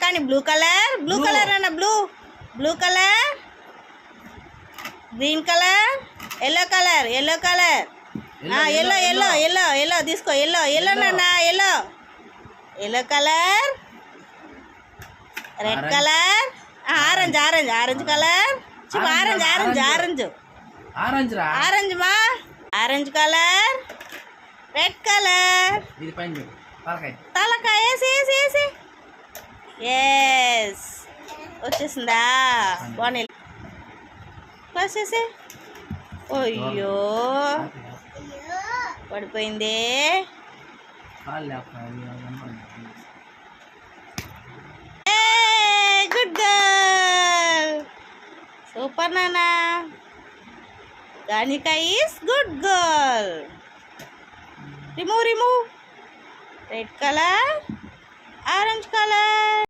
కానీ blue colour అన్న blue colour, green colour, yellow colour yellow తీసుకో, ఎల్లో నాన్న, yellow colour, red colour, orange colour, orange మా, orange colour, red colour, తలకాయ వేసి ఎస్ వచ్చేసిందా బాగుంది క్లాస్ చేసే. అయ్యో పడిపోయింది. గుడ్ గర్ల్, సూపర్ నానా. గానిక is good girl. Remove red colour, orange colour.